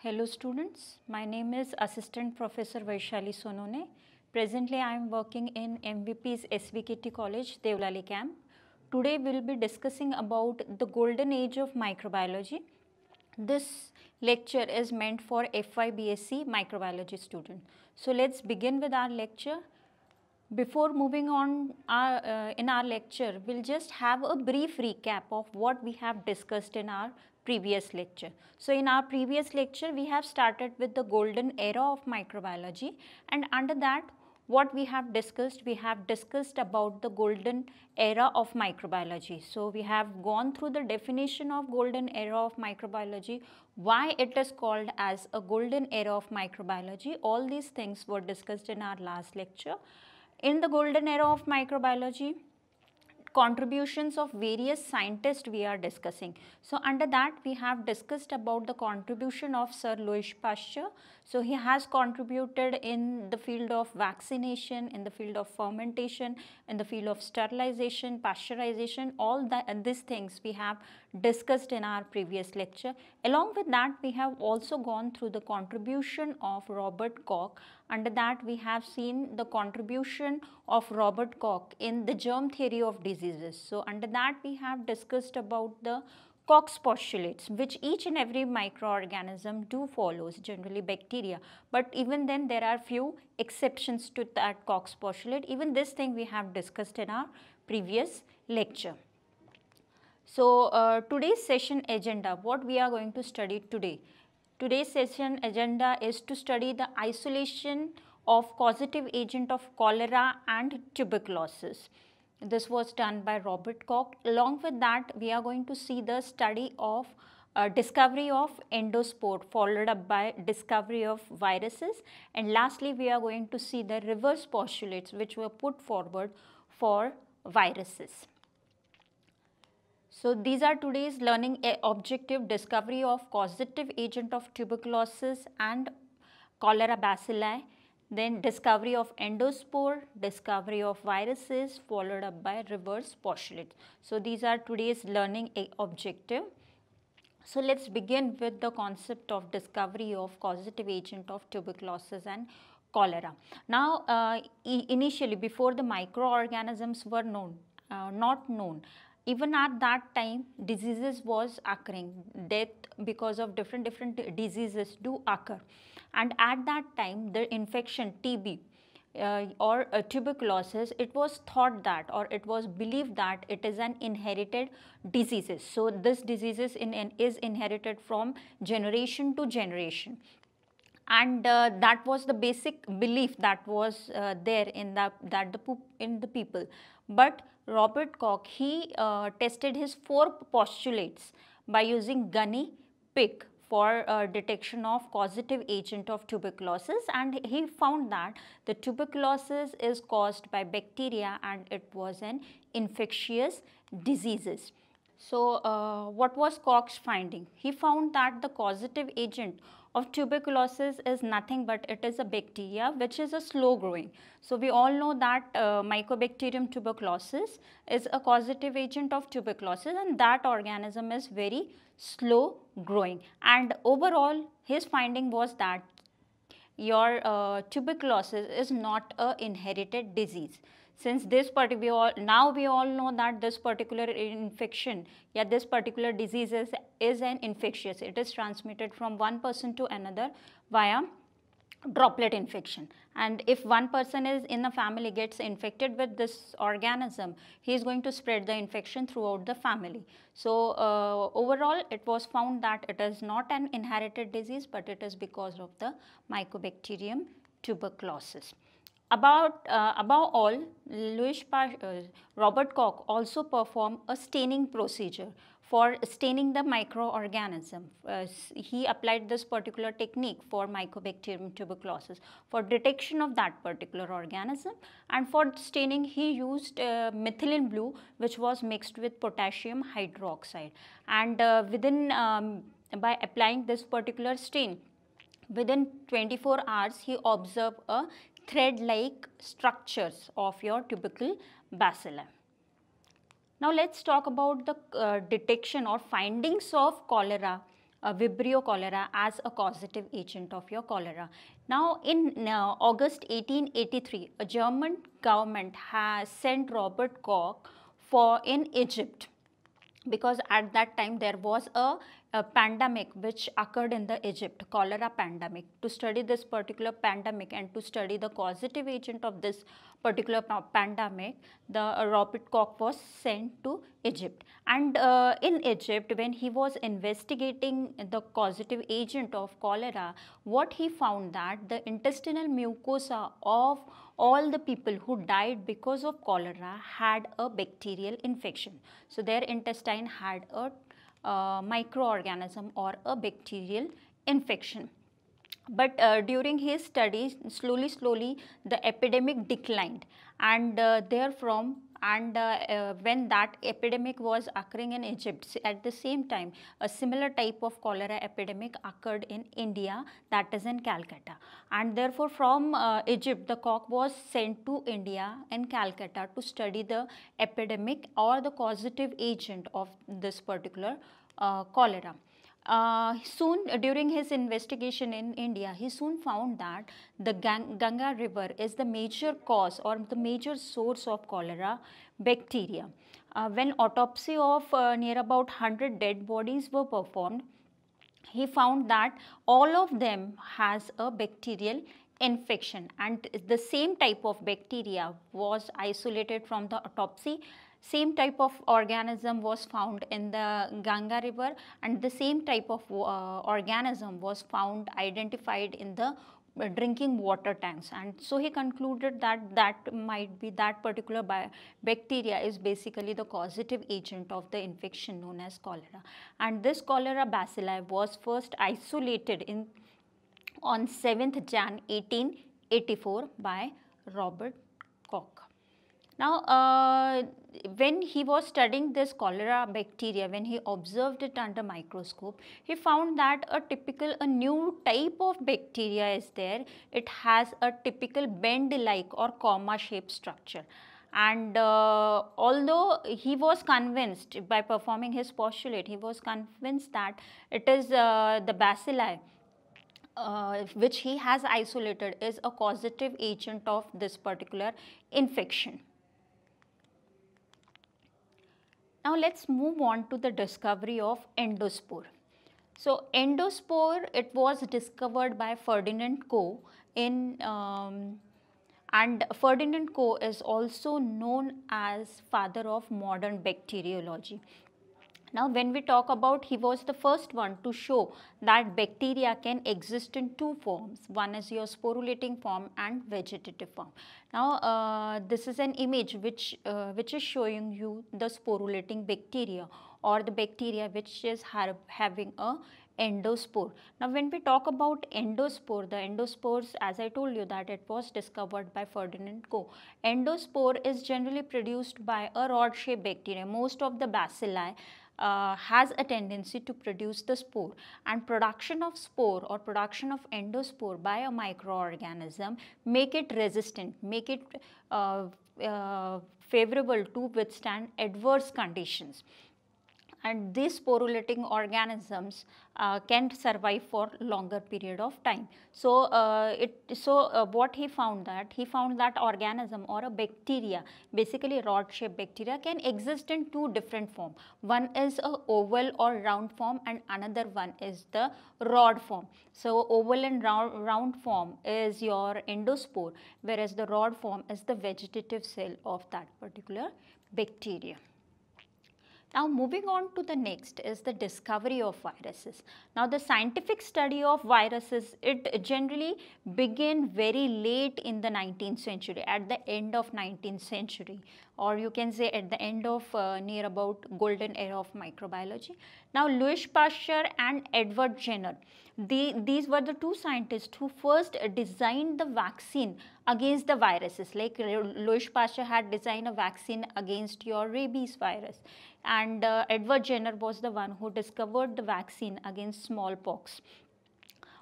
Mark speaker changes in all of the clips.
Speaker 1: Hello students, my name is Assistant Professor Vaishali Sonawane. Presently I am working in MVP's S.VK.T College, Devlali camp. Today we will be discussing about the golden age of microbiology. This lecture is meant for FY/BSc microbiology student. So let's begin with our lecture. Before moving on in our lecture, we'll just have a brief recap of what we have discussed in our previous lecture. So in our previous lecture, we have started with the golden era of microbiology, and under that what we have discussed about the golden era of microbiology. So we have gone through the definition of golden era of microbiology, why it is called as a golden era of microbiology. All these things were discussed in our last lecture. In the golden era of microbiology, contributions of various scientists we are discussing. So under that we have discussed about the contribution of Sir Louis Pasteur. So he has contributed in the field of vaccination, in the field of fermentation, in the field of sterilization, pasteurization, all these things we have discussed in our previous lecture. Along with that, we have also gone through the contribution of Robert Koch. Under that we have seen the contribution of Robert Koch in the germ theory of diseases. So under that we have discussed about the Koch's postulates, which each and every microorganism do follows, generally bacteria, but even then there are few exceptions to that Koch's postulate. Even this thing we have discussed in our previous lecture. So today's session agenda, what we are going to study today. Today's session agenda is to study the isolation of causative agent of cholera and tuberculosis. This was done by Robert Koch. Along with that, we are going to see the study of discovery of endospore, followed up by discovery of viruses, and lastly we are going to see the reverse postulates which were put forward for viruses. So these are today's learning objective: discovery of causative agent of tuberculosis and cholera bacilli, then discovery of endospore, discovery of viruses, followed up by reverse postulates. So these are today's learning objective. So let's begin with the concept of discovery of causative agent of tuberculosis and cholera. Now initially, before the microorganisms were not known, even at that time diseases was occurring, death because of different diseases do occur, and at that time the infection TB or tuberculosis, it was thought that, or it was believed that it is an inherited diseases. So this diseases is inherited from generation to generation, and that was the basic belief that was there in the people. But Robert Koch, he tested his 4 postulates by using guinea pig for detection of causative agent of tuberculosis, and he found that the tuberculosis is caused by bacteria and it was an infectious diseases. So what was Koch's finding? He found that the causative agent of tuberculosis is nothing but it is a bacteria which is a slow growing. So we all know that Mycobacterium tuberculosis is a causative agent of tuberculosis, and that organism is very slow growing, and overall his finding was that your tuberculosis is not a inherited disease. Since this particular, now we all know that this particular infection, this particular disease is an infectious. It is transmitted from one person to another via droplet infection, and if one person is in the family gets infected with this organism, he is going to spread the infection throughout the family. So overall it was found that it is not an inherited disease, but it is because of the Mycobacterium tuberculosis. Above all, Robert Koch also performed a staining procedure for staining the microorganism. He applied this particular technique for Mycobacterium tuberculosis for detection of that particular organism, and for staining he used methylene blue, which was mixed with potassium hydroxide, and by applying this particular stain, within 24 hours he observed a thread-like structures of your tubercle bacilli. Now let's talk about the detection or findings of cholera Vibrio cholera as a causative agent of your cholera. Now in August 1883, a German government has sent Robert Koch for in Egypt, because at that time there was a pandemic which occurred in the Egypt, cholera pandemic. To study this particular pandemic and to study the causative agent of this particular pandemic, the Robert Koch was sent to Egypt. And in Egypt, when he was investigating the causative agent of cholera, what he found that the intestinal mucosa of all the people who died because of cholera had a bacterial infection. So their intestine had a microorganism or a bacterial infection. But during his studies, slowly the epidemic declined, and therefrom, and when that epidemic was occurring in Egypt, at the same time a similar type of cholera epidemic occurred in India, that is in Calcutta. And therefore from Egypt, the Koch was sent to India and Calcutta to study the epidemic or the causative agent of this particular cholera. Soon during his investigation in India, he soon found that the Ganga river is the major cause or the major source of cholera bacteria. When autopsy of near about 100 dead bodies were performed, he found that all of them has a bacterial infection, and the same type of bacteria was isolated from the autopsy. Same type of organism was found in the Ganga river, and the same type of organism was found identified in the drinking water tanks. And so he concluded that that particular bacteria is basically the causative agent of the infection known as cholera. And this cholera bacilli was first isolated on 7th Jan 1884 by Robert Koch. Now, when he was studying this cholera bacteria, when he observed it under microscope, he found that a new type of bacteria is there. It has a typical bend-like or comma-shaped structure. And although he was convinced by performing his postulate, he was convinced that it is the bacilli which he has isolated is a causative agent of this particular infection. Now let's move on to the discovery of endospore. So endospore, it was discovered by Ferdinand Koch in and Ferdinand Koch is also known as father of modern bacteriology. Now when we talk about, he was the first one to show that bacteria can exist in two forms. One is your sporulating form and vegetative form. Now this is an image which is showing you the sporulating bacteria or the bacteria which is having a endospore. Now when we talk about endospore, the endospores, as I told you that it was discovered by Ferdinand Koch. Endospore is generally produced by a rod-shaped bacteria. Most of the bacilli has a tendency to produce the spore, and production of spore or production of endospore by a microorganism make it resistant, make it favorable to withstand adverse conditions. And these sporulating organisms can survive for longer period of time. So what he found that organism or a bacteria, basically rod-shaped bacteria, can exist in two different forms. One is a oval or round form and another one is the rod form. So oval and round form is your endospore, whereas the rod form is the vegetative cell of that particular bacteria. Now moving on to the next is the discovery of viruses. Now the scientific study of viruses, it generally began very late in the 19th century, at the end of 19th century, or you can say at the end of near about golden era of microbiology. Now Louis Pasteur and Edward Jenner, these were the two scientists who first designed the vaccine against the viruses. Like Louis Pasteur had designed a vaccine against your rabies virus, and Edward Jenner was the one who discovered the vaccine against smallpox.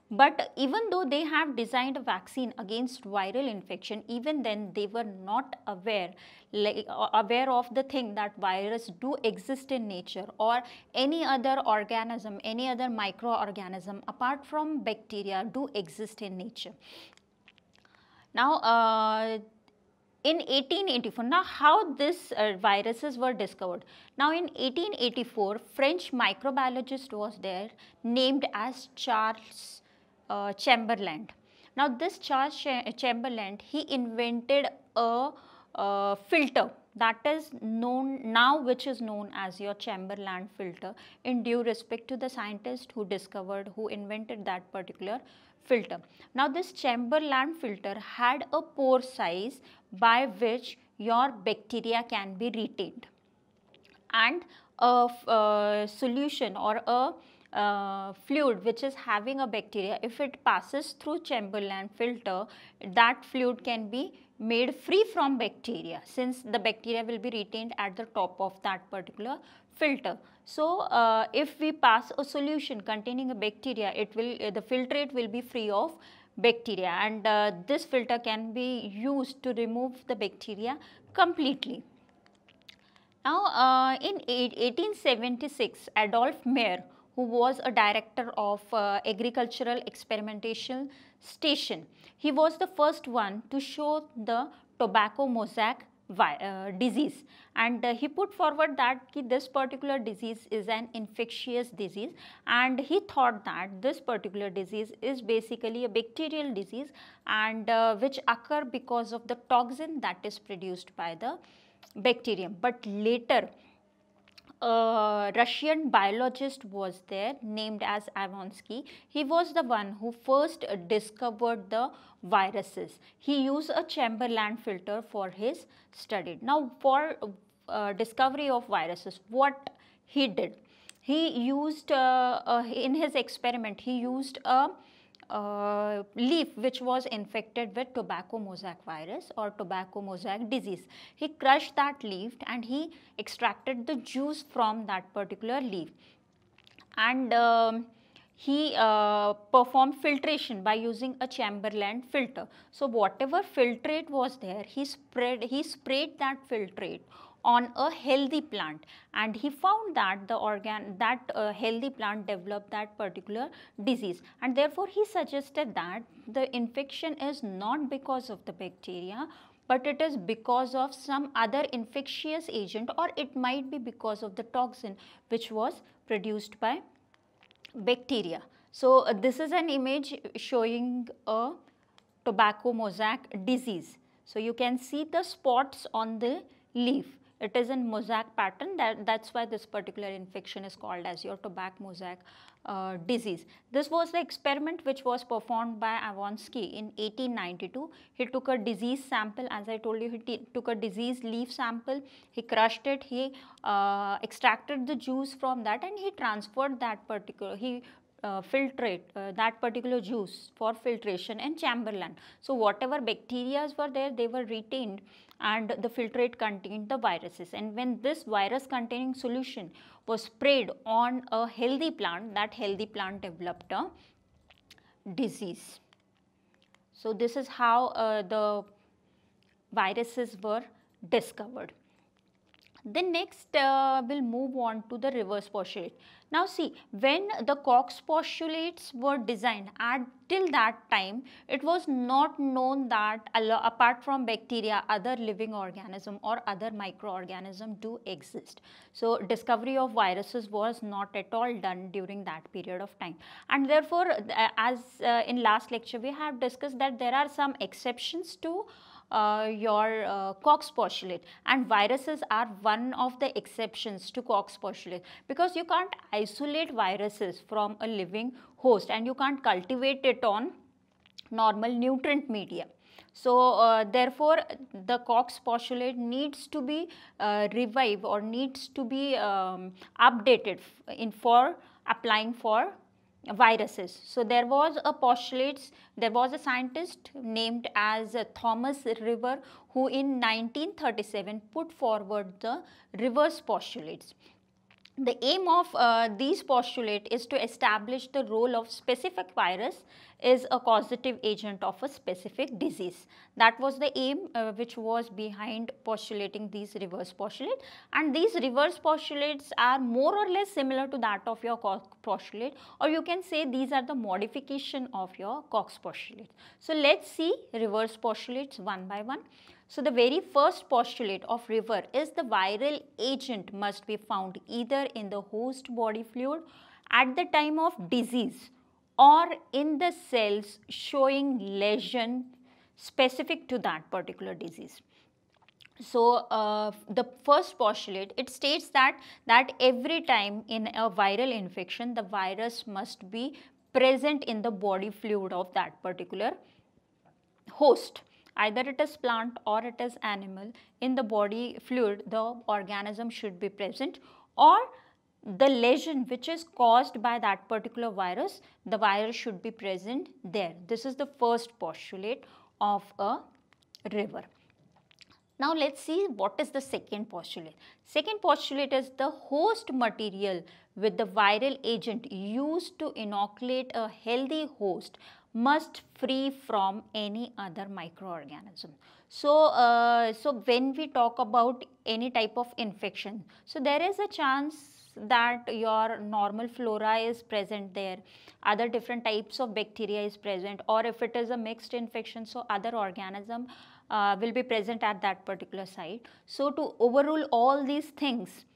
Speaker 1: But even though they have designed a vaccine against viral infection, even then they were not aware of the thing that virus do exist in nature, or any other organism, any other microorganism apart from bacteria do exist in nature. Now, in 1884, now how these viruses were discovered? Now, in 1884, French microbiologist was there named as Charles Chamberlain. Now, this Charles Chamberlain, he invented a filter that is known now, which is known as your Chamberlain filter, in due respect to the scientist who invented that particular filter. Now, this Chamberlain filter had a pore size by which your bacteria can be retained, and a solution or a fluid which is having a bacteria, if it passes through Chamberlain filter, that fluid can be made free from bacteria, since the bacteria will be retained at the top of that particular filter. So, if we pass a solution containing a bacteria, the filtrate will be free of bacteria, and this filter can be used to remove the bacteria completely. Now, in 1876, Adolf Meyer, who was a director of agricultural experimentation station, he was the first one to show the tobacco mosaic disease, and he put forward that this particular disease is an infectious disease, and he thought that this particular disease is basically a bacterial disease, and which occur because of the toxin that is produced by the bacterium. But later, a Russian biologist was there named as Ivansky. He was the one who first discovered the viruses. He used a Chamberlain filter for his study. Now, for discovery of viruses, what he did? He used, in his experiment, he used a leaf which was infected with tobacco mosaic virus or tobacco mosaic disease. He crushed that leaf and he extracted the juice from that particular leaf, and he performed filtration by using a Chamberlain filter. So, whatever filtrate was there, he sprayed that filtrate on a healthy plant, and he found that the healthy plant developed that particular disease, and therefore he suggested that the infection is not because of the bacteria, but it is because of some other infectious agent, or it might be because of the toxin which was produced by bacteria. So, this is an image showing a tobacco mosaic disease. So, you can see the spots on the leaf. It is in mosaic pattern, that's why this particular infection is called as your tobacco mosaic disease. This was the experiment which was performed by Ivansky in 1892. He took a disease sample, as I told you, he took a disease leaf sample, he crushed it, he extracted the juice from that, and he transferred that particular, filtrate that particular juice for filtration in Chamberlain. So, whatever bacteria were there, they were retained, and the filtrate contained the viruses, and when this virus containing solution was sprayed on a healthy plant, that healthy plant developed a disease. So, this is how the viruses were discovered. Then next we'll move on to the reverse postulate. Now see, when the Koch's postulates were designed, till that time it was not known that apart from bacteria, other living organism or other microorganism do exist. So discovery of viruses was not at all done during that period of time, and therefore as in last lecture we have discussed that there are some exceptions to your Koch's postulate, and viruses are one of the exceptions to Koch's postulate, because you can't isolate viruses from a living host and you can't cultivate it on normal nutrient media. So, therefore, the Koch's postulate needs to be revived or needs to be updated for applying for viruses. So, there was a scientist named as Thomas River, who in 1937 put forward the reverse postulates. The aim of these postulate is to establish the role of specific virus is a causative agent of a specific disease. That was the aim which was behind postulating these reverse postulate, and these reverse postulates are more or less similar to that of your Cox postulate, or you can say these are the modification of your Cox postulate. So let's see reverse postulates one by one. So the very first postulate of river is the viral agent must be found either in the host body fluid at the time of disease or in the cells showing lesion specific to that particular disease. So the first postulate, it states that every time in a viral infection the virus must be present in the body fluid of that particular host. Either it is plant or it is animal, in the body fluid the organism should be present, or the lesion which is caused by that particular virus, the virus should be present there. This is the first postulate of a river. Now let's see what is the second postulate. Second postulate is the host material with the viral agent used to inoculate a healthy host must free from any other microorganism. So when we talk about any type of infection, so there is a chance that your normal flora is present there, other different types of bacteria is present, or if it is a mixed infection, so other organism will be present at that particular site. So to overrule all these things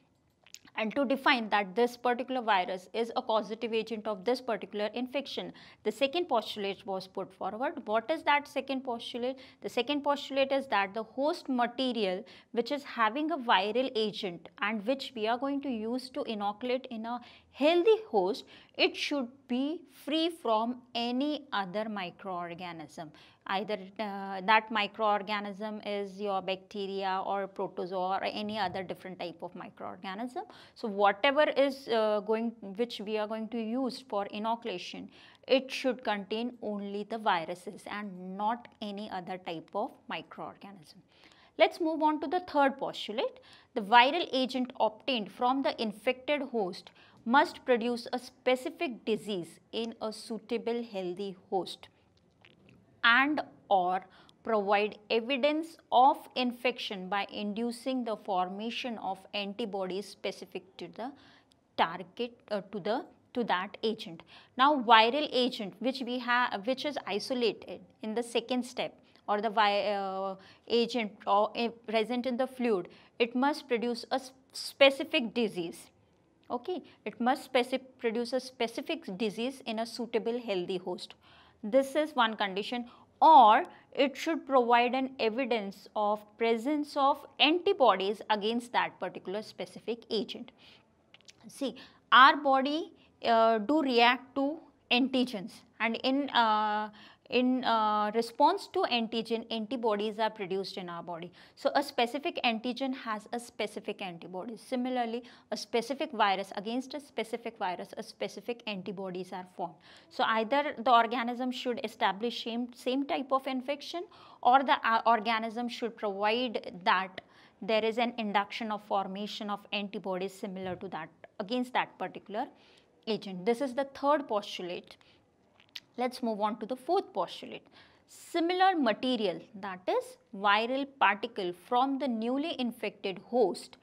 Speaker 1: and to define that this particular virus is a causative agent of this particular infection, the second postulate was put forward. What is that second postulate? The second postulate is that the host material which is having a viral agent and which we are going to use to inoculate in a healthy host, it should be free from any other microorganism. Either that microorganism is your bacteria or protozoa or any other different type of microorganism. So whatever is which we are going to use for inoculation, it should contain only the viruses and not any other type of microorganism. Let's move on to the third postulate. The viral agent obtained from the infected host must produce a specific disease in a suitable healthy host and or provide evidence of infection by inducing the formation of antibodies specific to the target to that agent. Now viral agent which we have, which is isolated in the second step, or the agent or present in the fluid, it must produce a specific disease. Okay, it must produce a specific disease in a suitable healthy host. This is one condition. Or it should provide an evidence of presence of antibodies against that particular specific agent. See, our body do react to antigens, and in response to antigen, antibodies are produced in our body. So a specific antigen has a specific antibody. Similarly, a specific virus, against a specific virus, a specific antibodies are formed. So either the organism should establish same type of infection, or the organism should provide that there is an induction of formation of antibodies similar to that against that particular agent. This is the third postulate. Let's move on to the fourth postulate. Similar material, that is viral particle from the newly infected host,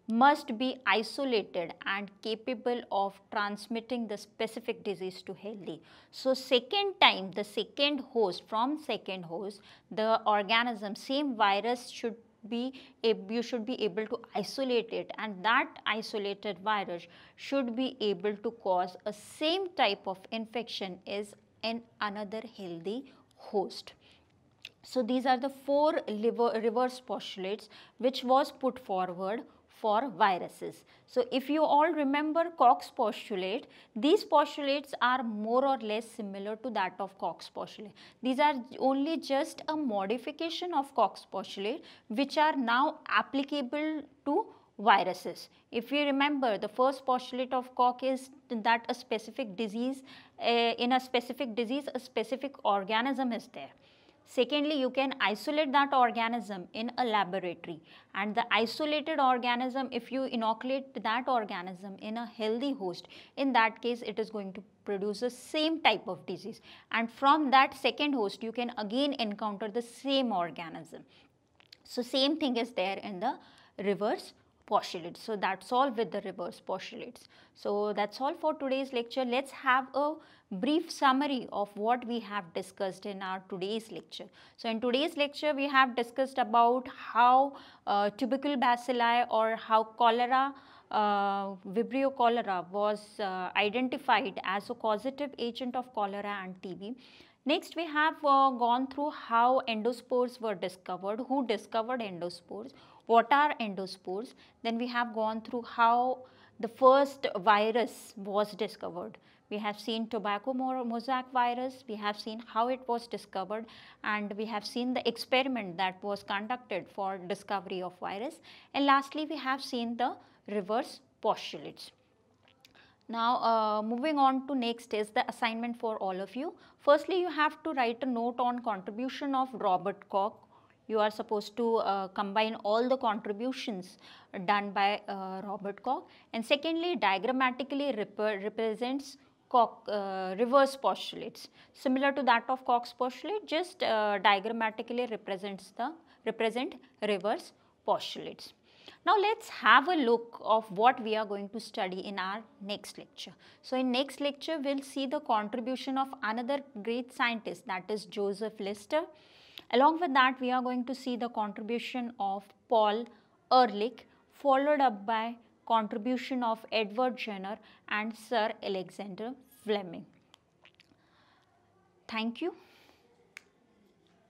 Speaker 1: must be isolated and capable of transmitting the specific disease to healthy. So second time, the second host, from second host, the organism, same virus should be, you should be able to isolate it, and that isolated virus should be able to cause a same type of infection as in another healthy host. So these are the four reverse postulates which was put forward for viruses. So if you all remember Cox postulate, these postulates are more or less similar to that of Cox postulate. These are only just a modification of Cox postulate which are now applicable to viruses. If you remember, the first postulate of Koch is that a specific disease, in a specific disease, a specific organism is there. Secondly, you can isolate that organism in a laboratory, and the isolated organism, if you inoculate that organism in a healthy host, in that case it is going to produce the same type of disease, and from that second host you can again encounter the same organism. So same thing is there in the reverse postulates. So that's all with the reverse postulates. So that's all for today's lecture. Let's have a brief summary of what we have discussed in our today's lecture. So in today's lecture we have discussed about how tubercle bacilli, or how cholera, Vibrio cholera was identified as a causative agent of cholera and TB. Next, we have gone through how endospores were discovered, who discovered endospores, what are endospores. Then we have gone through how the first virus was discovered. We have seen tobacco mosaic virus, we have seen how it was discovered, and we have seen the experiment that was conducted for discovery of virus. And lastly, we have seen the reverse postulates. Now, moving on to next is the assignment for all of you. Firstly, you have to write a note on contribution of Robert Koch. You are supposed to combine all the contributions done by Robert Koch. And secondly, diagrammatically represents Koch, reverse postulates. Similar to that of Koch's postulate, just diagrammatically represent reverse postulates. Now let's have a look of what we are going to study in our next lecture. So in next lecture we'll see the contribution of another great scientist, that is Joseph Lister. Along with that we are going to see the contribution of Paul Ehrlich, followed up by contribution of Edward Jenner and Sir Alexander Fleming. Thank you.